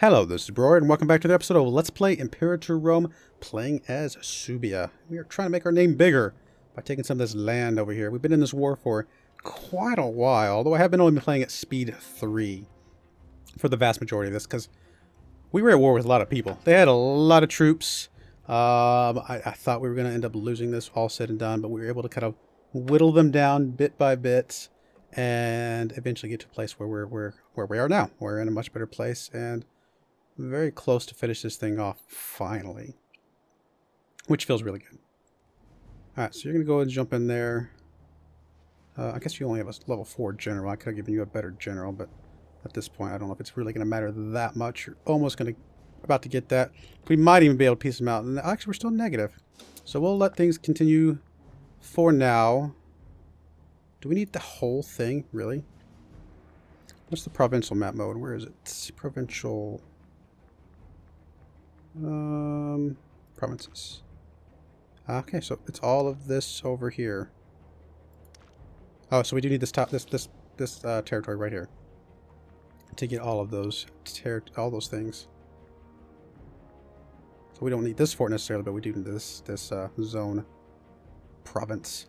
Hello, this is Broyar, and welcome back to the episode of Let's Play Imperator Rome, playing as Subia. We are trying to make our name bigger by taking some of this land over here. We've been in this war for quite a while, although I have only been playing at speed 3 for the vast majority of this, because we were at war with a lot of people. They had a lot of troops. I thought we were going to end up losing this all said and done, but we were able to kind of whittle them down bit by bit and eventually get to a place where we are now. We're in a much better place, and very close to finish this thing off finally, which feels really good. Alright, so you're going to go and jump in there. I guess you only have a level 4 general. I could have given you a better general, but at this point I don't know if it's really going to matter that much. You're almost about to get that. We might even be able to piece them out. And actually we're still negative, so we'll let things continue for now. Do we need the whole thing, really? What's the provincial map mode? Where is it? Provincial provinces. Okay, so it's all of this over here. Oh, so we do need this territory right here to get all of those things. So we don't need this fort necessarily, but we do need this zone province.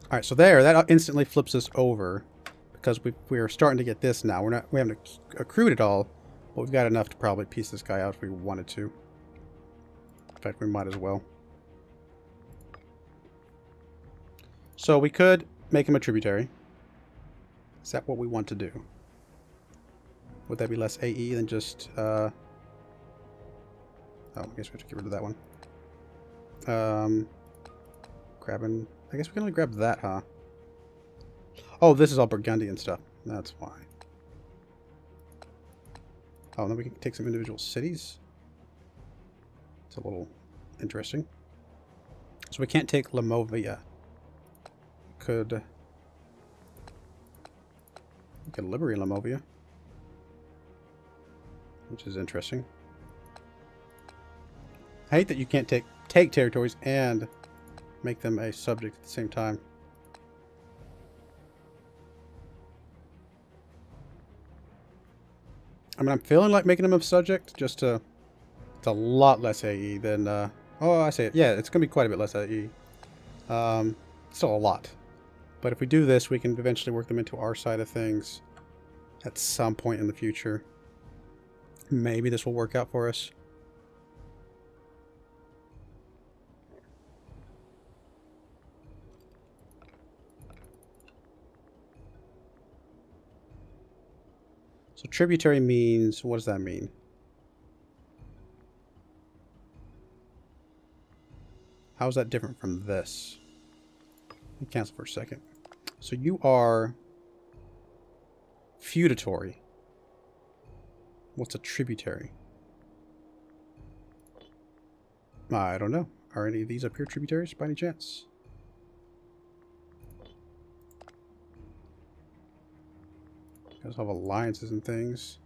All right, so that instantly flips us over because we are starting to get this now. We haven't accrued it all, but we've got enough to probably piece this guy out if we wanted to. In fact, we might as well. So we could make him a tributary. Is that what we want to do? Would that be less AE than just... Oh, I guess we have to get rid of that one. Grabbing... I guess we can only grab that, huh? Oh, this is all Burgundian stuff. That's why. Oh, and then we can take some individual cities. It's a little interesting. So we can't take Lamovia. We could liberate Lamovia, which is interesting. I hate that you can't take territories and make them a subject at the same time. I mean, I'm feeling like making them a subject, just to... It's a lot less AE than... oh, I say it. Yeah, it's going to be quite a bit less AE. Still a lot. But if we do this, we can eventually work them into our side of things at some point in the future. Maybe this will work out for us. So tributary means, what does that mean? How is that different from this? Let me cancel for a second. So you are feudatory. What's a tributary? I don't know. Are any of these up here tributaries by any chance? You guys have alliances and things.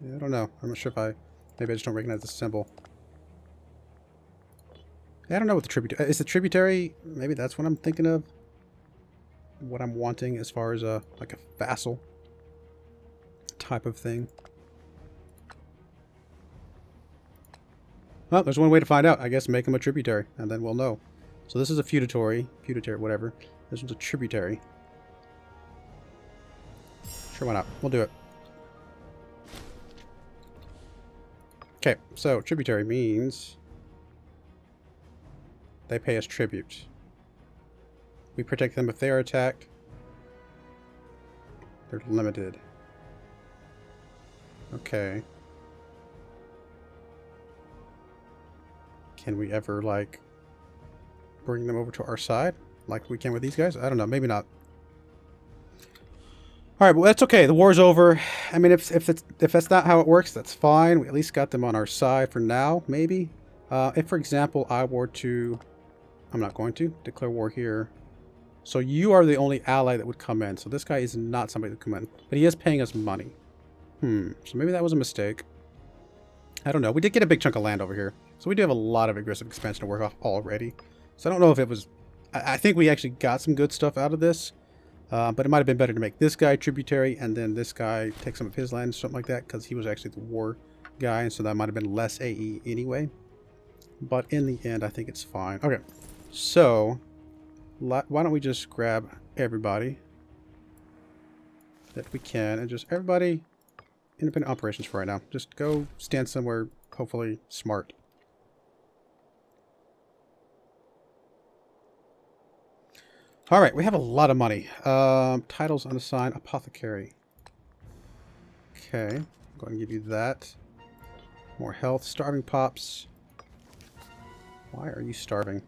Yeah, I don't know. I'm not sure if maybe I just don't recognize the symbol. I don't know what the tributary... Is the tributary... Maybe that's what I'm thinking of. What I'm wanting as far as like a vassal type of thing. Well, there's one way to find out. I guess make him a tributary, and then we'll know. So this is a feudatory, whatever. This one's a tributary. Sure, why not? We'll do it. Okay, so tributary means... they pay us tribute. We protect them if they are attacked. They're limited. Okay. Can we ever, like, bring them over to our side? Like we can with these guys? I don't know. Maybe not. Alright, but that's okay. The war's over. I mean, if that's not how it works, that's fine. We at least got them on our side for now, maybe. If, for example, I were to... I'm not going to declare war here. So you are the only ally that would come in. So this guy is not somebody that would come in. But he is paying us money. So maybe that was a mistake. I don't know. We did get a big chunk of land over here. So we do have a lot of aggressive expansion to work off already. So I don't know if it was... I think we actually got some good stuff out of this. But it might have been better to make this guy tributary and then this guy take some of his land, something like that, because he was actually the war guy, and so that might have been less AE anyway. But in the end, I think it's fine. Okay, so why don't we just grab everybody that we can, and just everybody independent operations for right now. Just go stand somewhere, hopefully smart. Alright, we have a lot of money. Titles unassigned, apothecary. Okay, I'm going to give you that. More health, starving pops. Why are you starving?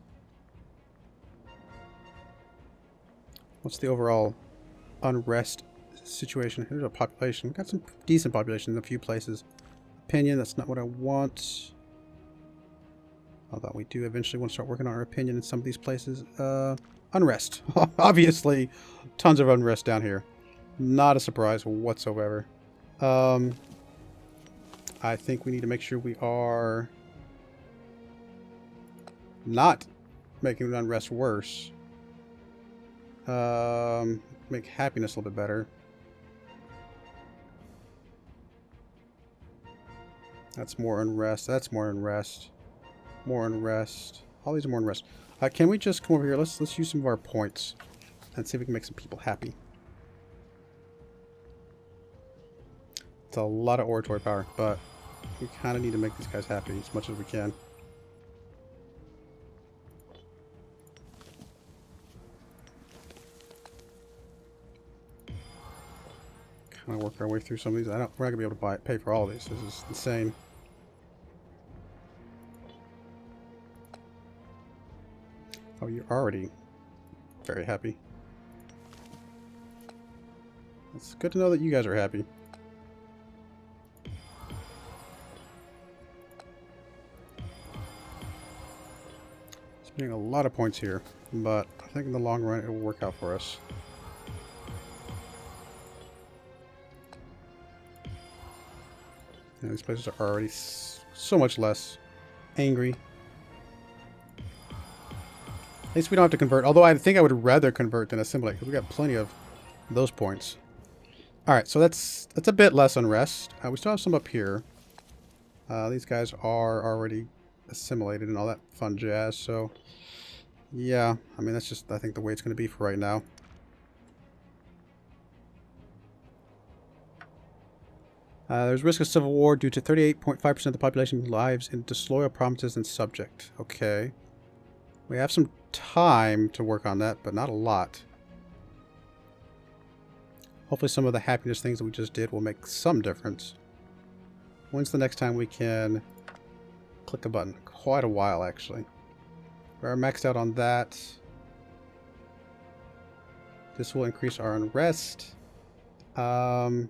What's the overall unrest situation? Here's our population. We've got some decent population in a few places. Opinion, that's not what I want. Although we do eventually want to start working on our opinion in some of these places. Unrest. Obviously, tons of unrest down here. Not a surprise whatsoever. I think we need to make sure we are not making the unrest worse. Make happiness a little bit better. That's more unrest. That's more unrest. More unrest. All these are more unrest. Can we just come over here? Let's use some of our points and see if we can make some people happy. It's a lot of oratory power, but we kind of need to make these guys happy as much as we can. Kind of work our way through some of these. We're not gonna be able to pay for all of these. This is insane. Oh, you're already very happy. It's good to know that you guys are happy. Spending a lot of points here, but I think in the long run it will work out for us. Yeah, these places are already so much less angry. At least we don't have to convert. Although I think I would rather convert than assimilate, because we got plenty of those points. Alright, so that's a bit less unrest. We still have some up here. These guys are already assimilated and all that fun jazz, so yeah, I mean that's just I think the way it's going to be for right now. There's risk of civil war due to 38.5% of the population lives in disloyal provinces and subject. Okay. We have some time to work on that, but not a lot. Hopefully some of the happiness things that we just did will make some difference. When's the next time we can click a button? Quite a while, actually. We're maxed out on that. This will increase our unrest. Kind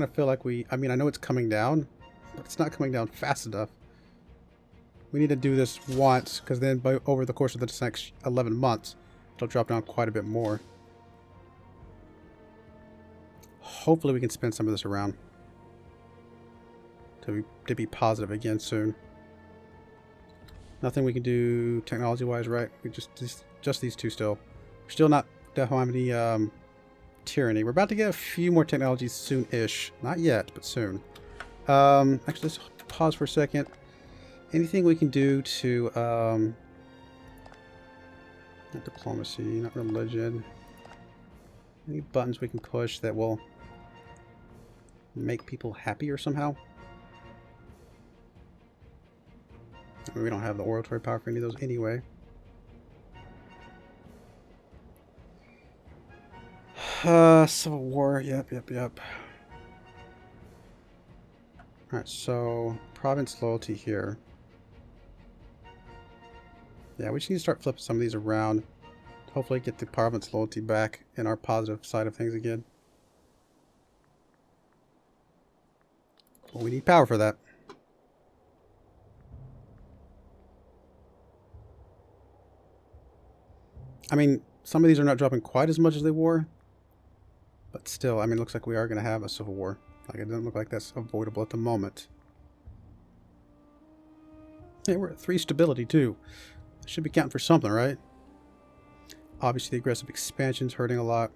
of feel like I mean, I know it's coming down, but it's not coming down fast enough. We need to do this once, because then over the course of the next 11 months, it'll drop down quite a bit more. Hopefully we can spin some of this around to be positive again soon. Nothing we can do technology-wise, right? We just these two still. We're still not definitely tyranny. We're about to get a few more technologies soon-ish. Not yet, but soon. Actually, let's pause for a second. Anything we can do to not diplomacy, not religion. Any buttons we can push that will make people happier somehow? I mean, we don't have the oratory power for any of those anyway. Civil War, yep. Alright, so province loyalty here. Yeah, we just need to start flipping some of these around. Hopefully get the province loyalty back in our positive side of things again. Well, we need power for that. I mean, some of these are not dropping quite as much as they were. But still, I mean, it looks like we are going to have a civil war. Like, it doesn't look like that's avoidable at the moment. Hey, we're at 3 stability, too. Should be counting for something, right? Obviously, the aggressive expansion's hurting a lot.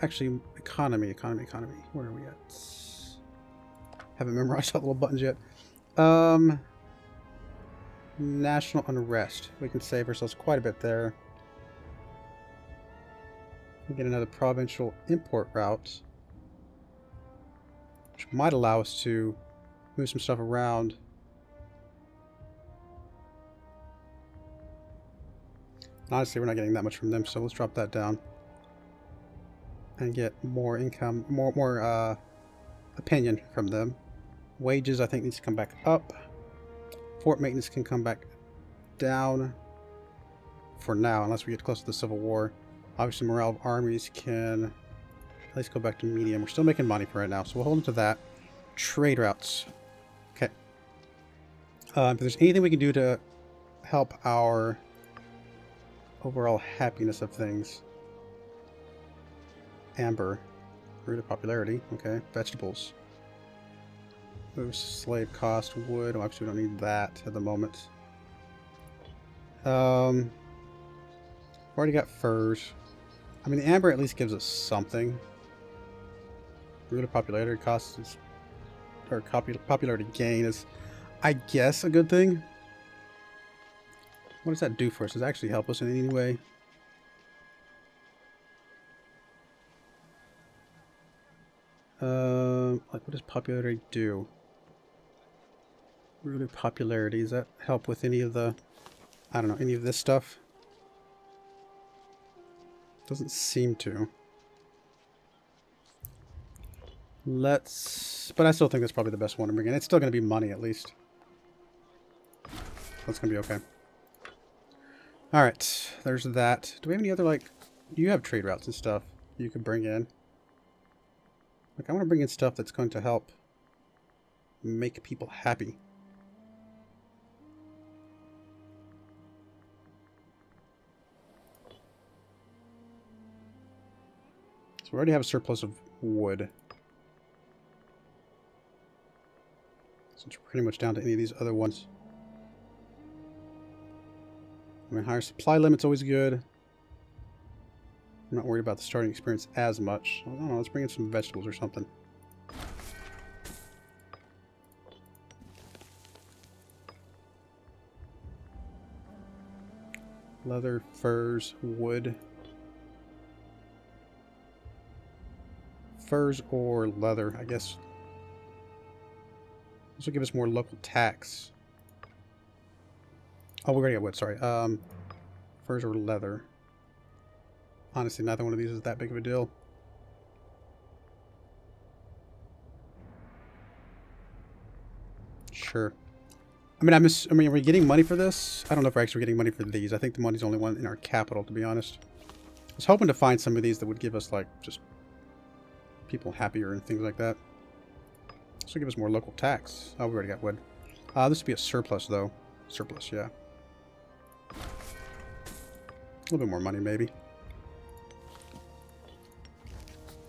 Actually, economy. Where are we at? Haven't memorized all the little buttons yet. National unrest. We can save ourselves quite a bit there. We get another provincial import route, which might allow us to move some stuff around. Honestly, we're not getting that much from them, so let's drop that down and get more income, more opinion from them. Wages, I think, needs to come back up. Fort maintenance can come back down for now, unless we get close to the Civil War. Obviously, morale of armies can at least go back to medium. We're still making money for right now, so we'll hold on to that. Trade routes. Okay. If there's anything we can do to help our overall happiness of things. Amber. Root of popularity. Okay. Vegetables. Move slave cost. Wood. Oh, actually, we don't need that at the moment. Already got furs. I mean, the amber at least gives us something. Root of popularity cost is, or popularity gain is, I guess, a good thing. What does that do for us? Does it actually help us in any way? Like, what does popularity do? Root of popularity, does that help with any of the, I don't know, any of this stuff? Doesn't seem to. But I still think that's probably the best one to bring in. It's still going to be money, at least. That's going to be okay. Alright, there's that. Do we have any other, like... You have trade routes and stuff you could bring in. Like, I want to bring in stuff that's going to help make people happy. So we already have a surplus of wood. So it's pretty much down to any of these other ones. I mean, higher supply limit's always good. I'm not worried about the starting experience as much. I don't know, let's bring in some vegetables or something. Leather, furs, wood. Furs or leather, I guess. This will give us more local tax. Oh, we're gonna get wood, sorry. Furs or leather. Honestly, neither one of these is that big of a deal. Sure. I mean, are we getting money for this? I don't know if we're actually getting money for these. I think the money's only one in our capital, to be honest. I was hoping to find some of these that would give us, like, just people happier and things like that. This will give us more local tax. Oh, we already got wood. This would be a surplus, though. Surplus, yeah. A little bit more money, maybe.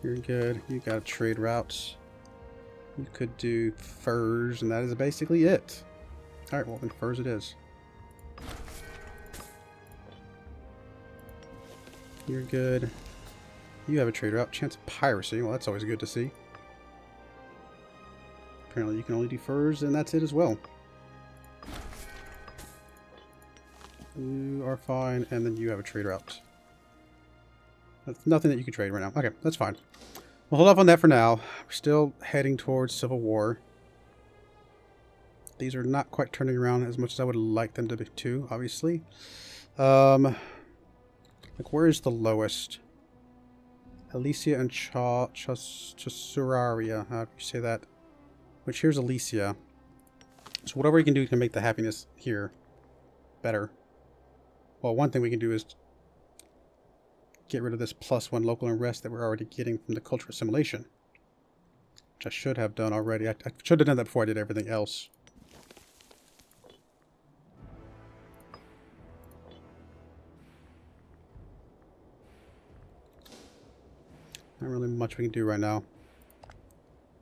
You're good. You got a trade route. You could do furs, and that is basically it. Alright, well then furs it is. You're good. You have a trade route. Chance of piracy. Well, that's always good to see. Apparently you can only do furs, and that's it as well. You are fine, and then you have a trade route. That's nothing that you can trade right now. Okay, that's fine. We'll hold off on that for now. We're still heading towards Civil War. These are not quite turning around as much as I would like them to be too, obviously. Like, where is the lowest? Alicia and Chasuraria. How do you say that? Which here's Alicia. So whatever we can do to make the happiness here better. Well, one thing we can do is get rid of this +1 local unrest that we're already getting from the cultural assimilation. Which I should have done already. I should have done that before I did everything else. Not really much we can do right now.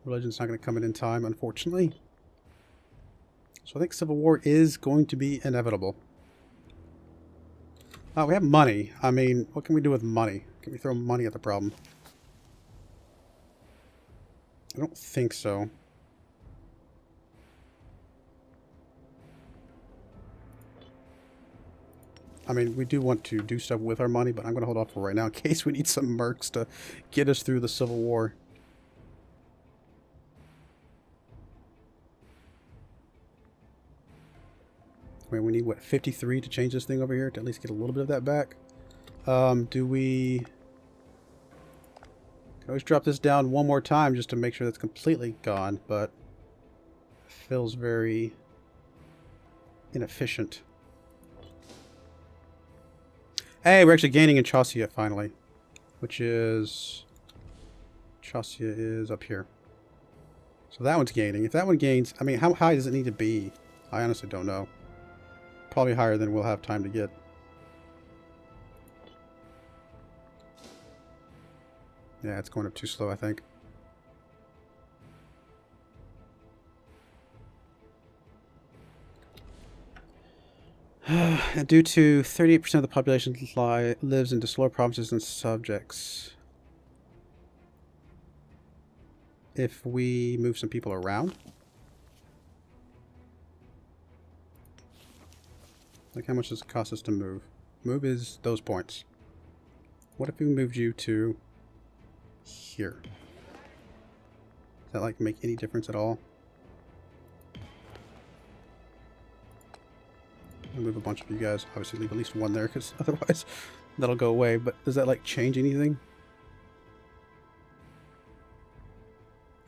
Religion's not going to come in time, unfortunately. So I think civil war is going to be inevitable. We have money. I mean, what can we do with money? Can we throw money at the problem? I don't think so. I mean, we do want to do stuff with our money, but I'm going to hold off for right now in case we need some mercs to get us through the Civil War. I mean, we need, what, 53 to change this thing over here to at least get a little bit of that back. Do we... Can always drop this down one more time just to make sure that's completely gone, but it feels very inefficient. Hey, we're actually gaining in Chaucia finally, which is... Chaucia is up here. So that one's gaining. If that one gains, I mean, how high does it need to be? I honestly don't know. Probably higher than we'll have time to get. Yeah, it's going up too slow, I think. Due to 38% of the population lives in disloyal provinces and subjects. If we move some people around. Like, how much does it cost us to move? Move is those points. What if we moved you to here? Does that, like, make any difference at all? I'll move a bunch of you guys. Obviously, leave at least one there, because otherwise that'll go away. But does that, like, change anything?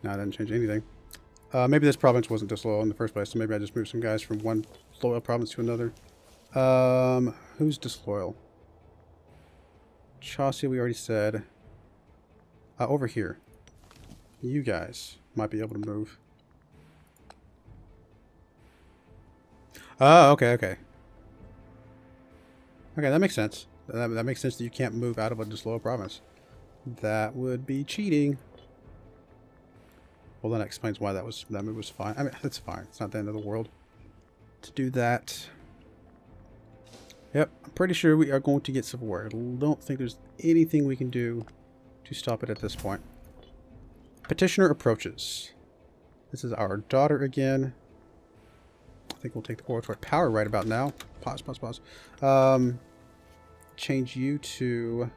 No, it doesn't change anything. Maybe this province wasn't disloyal in the first place, so maybe I just moved some guys from one loyal province to another. Who's disloyal? Chaucia, we already said. Over here. You guys might be able to move. Oh, okay, okay. Okay, that makes sense. That makes sense that you can't move out of a disloyal province. That would be cheating. Well, that explains why that move was fine. I mean, that's fine. It's not the end of the world to do that. Yep, I'm pretty sure we are going to get civil war. I don't think there's anything we can do to stop it at this point. Petitioner approaches. This is our daughter again. I think we'll take the quarter toward power right about now. Pause, pause, pause. Change you to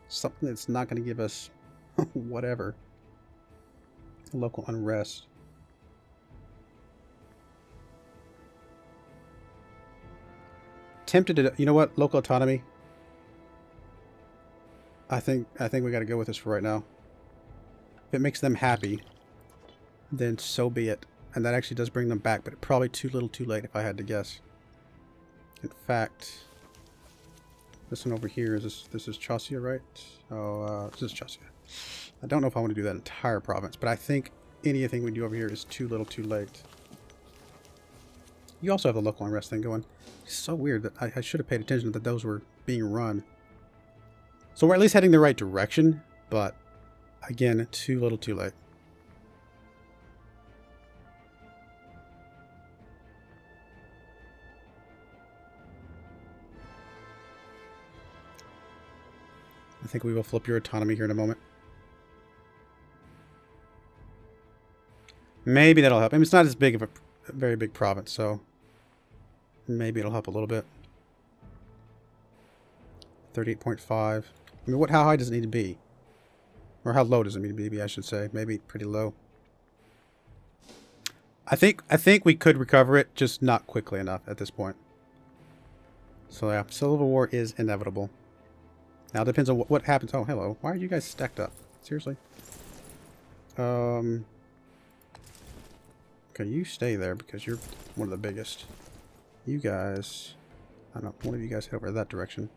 something that's not going to give us whatever. Local unrest. Tempted to, you know what? Local autonomy. I think we got to go with this for right now. If it makes them happy, then so be it. And that actually does bring them back, but probably too little too late if I had to guess. In fact, this one over here, this is Chaucia, right? Oh, this is Chaucia. I don't know if I want to do that entire province, but I think anything we do over here is too little too late. You also have the local unrest thing going. It's so weird that I should have paid attention that those were being run. So we're at least heading the right direction, but again, too little too late. I think we will flip your autonomy here in a moment. Maybe that'll help. I mean, it's not as big of a very big province, so maybe it'll help a little bit. 38.5. I mean, how high does it need to be? Or how low does it need to be, I should say. Maybe pretty low. I think we could recover it, just not quickly enough at this point. So yeah, civil war is inevitable. Now it depends on what happens. Oh, hello. Why are you guys stacked up? Seriously? Okay, you stay there because you're one of the biggest. You guys... I don't know, one of you guys head over that direction.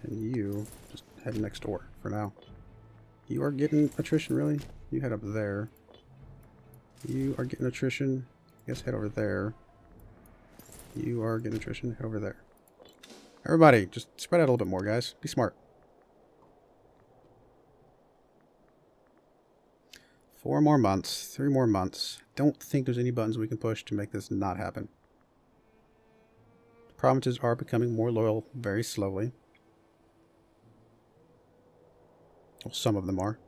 And you just head next door for now. You are getting attrition, really? You head up there. You are getting attrition. I guess head over there. You are getting attrition. Head over there. Everybody, just spread out a little bit more, guys. Be smart. 4 more months. 3 more months. Don't think there's any buttons we can push to make this not happen. Provinces are becoming more loyal very slowly. Well, some of them are.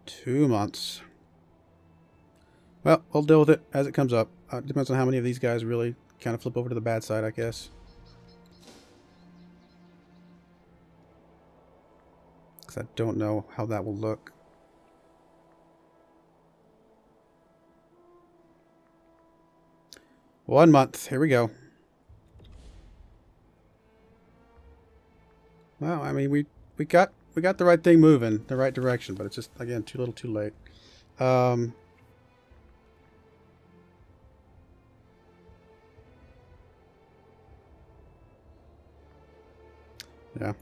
Two months. Well, we'll deal with it as it comes up. Depends on how many of these guys really kind of flip over to the bad side, I guess. Because I don't know how that will look. One month. Here we go. Well, I mean, we got the right thing moving, the right direction, but it's just, again, too little, too late. Yeah.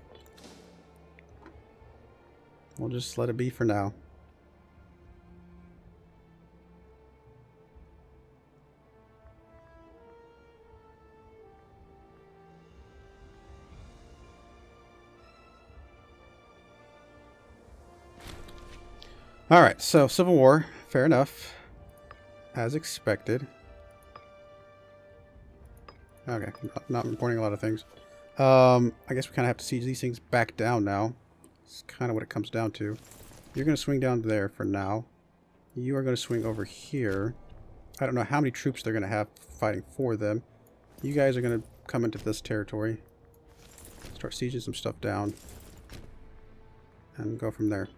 We'll just let it be for now. Alright, so Civil War. Fair enough. As expected. Okay, not reporting a lot of things. I guess we kind of have to siege these things back down now. It's kind of what it comes down to. You're going to swing down there for now. You are going to swing over here. I don't know how many troops they're going to have fighting for them. You guys are going to come into this territory. Start sieging some stuff down. And go from there.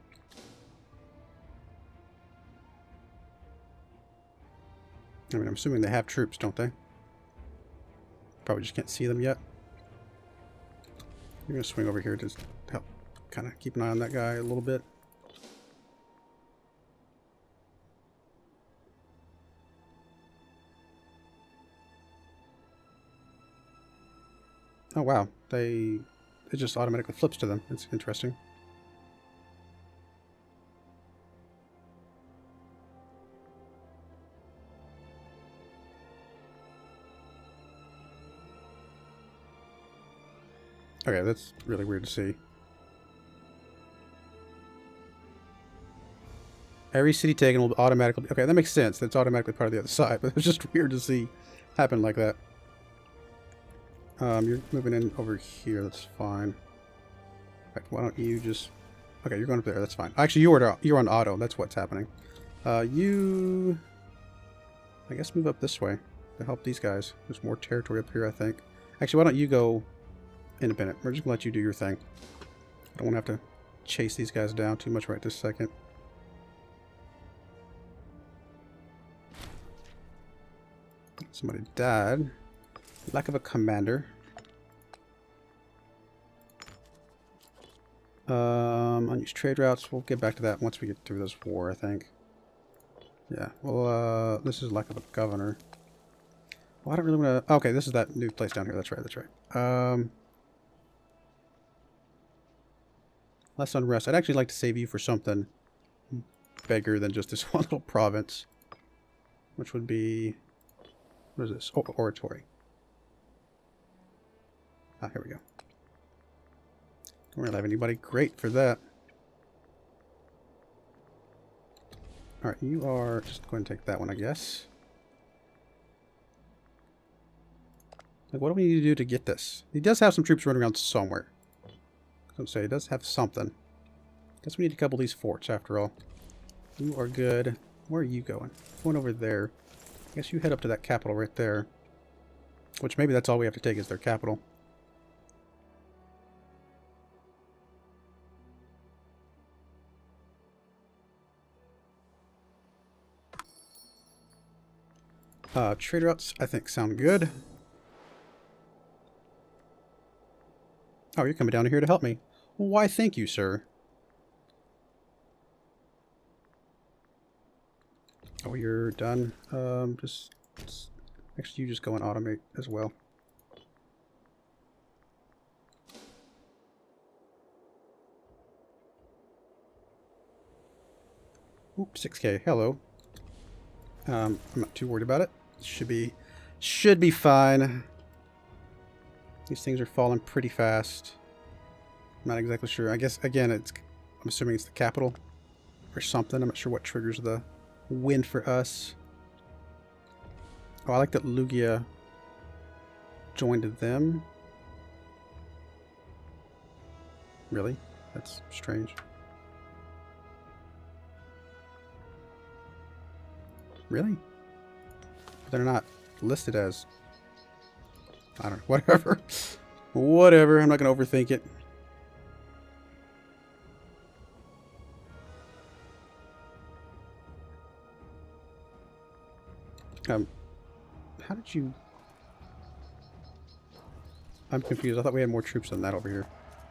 I mean, I'm assuming they have troops, don't they? Probably just can't see them yet. You're going to swing over here to help kind of keep an eye on that guy a little bit. Oh, wow. It just automatically flips to them. It's interesting. Okay, that's really weird to see. Every city taken will automatically... Okay, that makes sense. That's automatically part of the other side, but it's just weird to see happen like that. You're moving in over here. That's fine. In fact, why don't you just... Okay, you're going up there. That's fine. Actually, you're on auto. That's what's happening. You... I guess move up this way to help these guys. There's more territory up here, I think. Actually, why don't you go... independent. We're just gonna let you do your thing. I don't want to have to chase these guys down too much right this second. Somebody died. Lack of a commander. Unused trade routes. We'll get back to that once we get through this war, I think. Yeah. Well, this is lack of a governor. Well, I don't really want to... Okay, this is that new place down here. That's right. That's right. Less unrest. I'd actually like to save you for something bigger than just this one little province. Which would be... What is this? Oh, oratory. Ah, here we go. Don't really have anybody great for that. Alright, you are... Just go ahead and take that one, I guess. Like, what do we need to do to get this? He does have some troops running around somewhere. I was say, he does have something. Guess we need to couple these forts after all. You are good. Where are you going? Going over there. I guess you head up to that capital right there. Which maybe that's all we have to take is their capital. Trade routes, I think, sound good. Oh, you're coming down here to help me. Why, thank you, sir. Oh, you're done. Actually, you just go and automate as well. Oop, 6K. Hello. I'm not too worried about it. Should be fine. These things are falling pretty fast. Not exactly sure. I guess, again, I'm assuming it's the capital or something. I'm not sure what triggers the win for us. Oh, I like that Lugia joined them. Really? That's strange. Really? But they're not listed as... I don't know. Whatever. Whatever. I'm not going to overthink it. How did you... I'm confused. I thought we had more troops than that over here.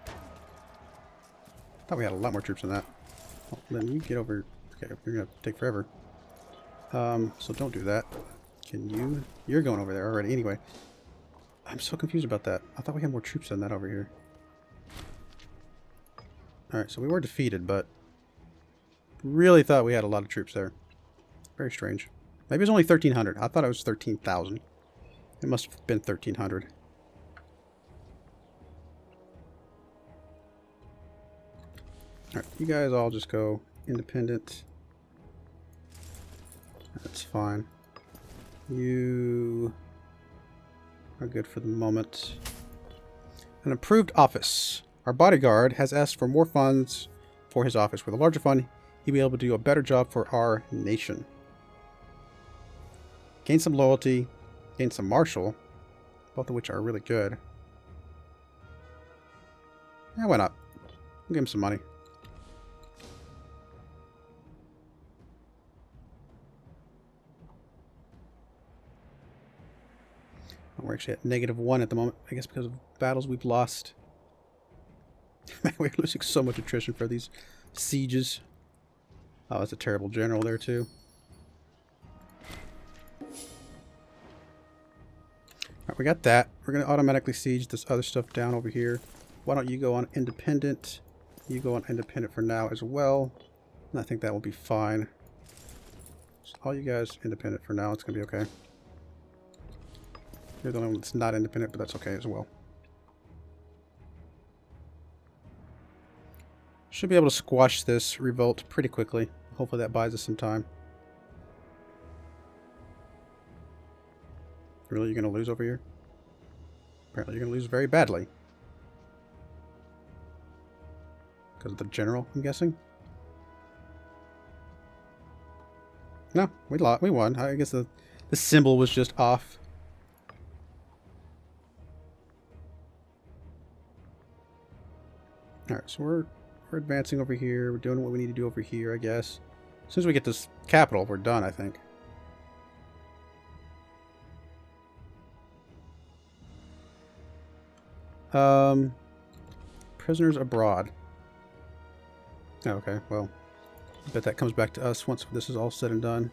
I thought we had a lot more troops than that. Well, then you get over... Okay, you're going to take forever. So don't do that. Can you... You're going over there already. Anyway. I'm so confused about that. I thought we had more troops than that over here. Alright, so we were defeated, but... Really thought we had a lot of troops there. Very strange. Maybe it was only 1,300. I thought it was 13,000. It must have been 1,300. Alright, you guys all just go independent. That's fine. You are good for the moment. An improved office. Our bodyguard has asked for more funds for his office. With a larger fund, he'll be able to do a better job for our nation. Gain some loyalty. Gain some martial. Both of which are really good. Yeah, why not? We'll give him some money. We're actually at -1 at the moment. I guess because of battles we've lost. Man, we're losing so much attrition for these sieges. Oh, that's a terrible general there too. Alright, we got that. We're going to automatically siege this other stuff down over here. Why don't you go on independent? You go on independent for now as well. And I think that will be fine. So all you guys independent for now. It's going to be okay. You're the only one that's not independent, but that's okay as well. Should be able to squash this revolt pretty quickly. Hopefully that buys us some time. Really, you're going to lose over here? Apparently you're going to lose very badly. Because of the general, I'm guessing? No, we lost. We won. I guess the symbol was just off. Alright, so we're advancing over here. We're doing what we need to do over here, I guess. As soon as we get this capital, we're done, I think. Prisoners abroad. Oh, okay, well, I bet that comes back to us once this is all said and done.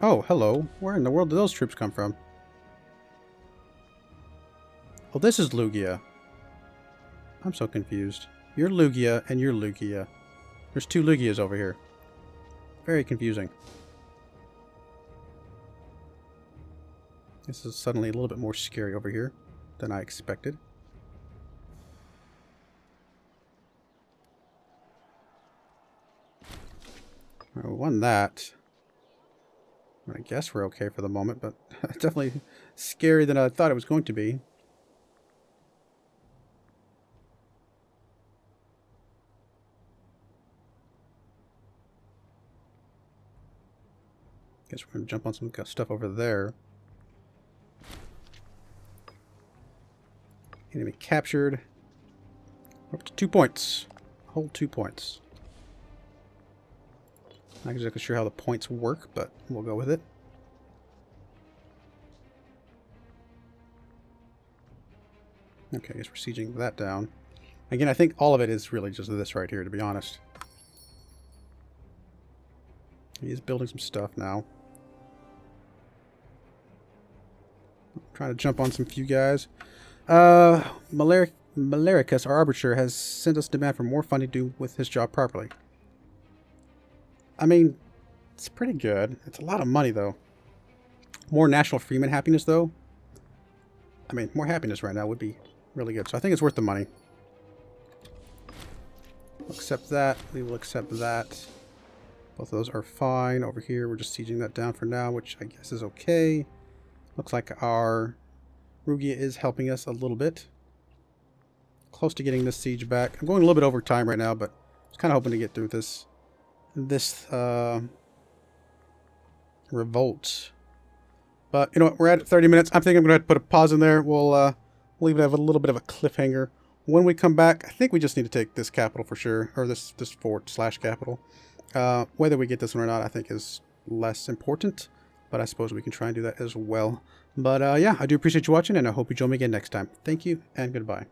Oh, hello. Where in the world did those troops come from? Oh, this is Lugia. I'm so confused. You're Lugia and you're Lugia. There's two Lugias over here. Very confusing. This is suddenly a little bit more scary over here than I expected. I won that. I guess we're okay for the moment, but definitely scarier than I thought it was going to be. Guess we're going to jump on some stuff over there. Enemy captured. Up to 2 points. Hold 2 points. Not exactly sure how the points work, but we'll go with it. Okay, I guess we're sieging that down. Again, I think all of it is really just this right here, to be honest. He is building some stuff now. I'm trying to jump on some few guys. Malaricus, our arbitrator, has sent us demand for more funding to do with his job properly. I mean, it's pretty good. It's a lot of money, though. more national freeman happiness, though. I mean, more happiness right now would be really good. So I think it's worth the money. We'll accept that. We will accept that. Both of those are fine. Over here, we're just sieging that down for now, which I guess is okay. Looks like our Rugia is helping us a little bit. Close to getting this siege back. I'm going a little bit over time right now, but I was kind of hoping to get through this revolt. But you know what? We're at 30 minutes. I think I'm going to have to put a pause in there. We'll leave it at a little bit of a cliffhanger. When we come back, I think we just need to take this capital for sure, or this fort / capital. Whether we get this one or not, I think is less important. But I suppose we can try and do that as well. But yeah, I do appreciate you watching, and I hope you join me again next time. Thank you, and goodbye.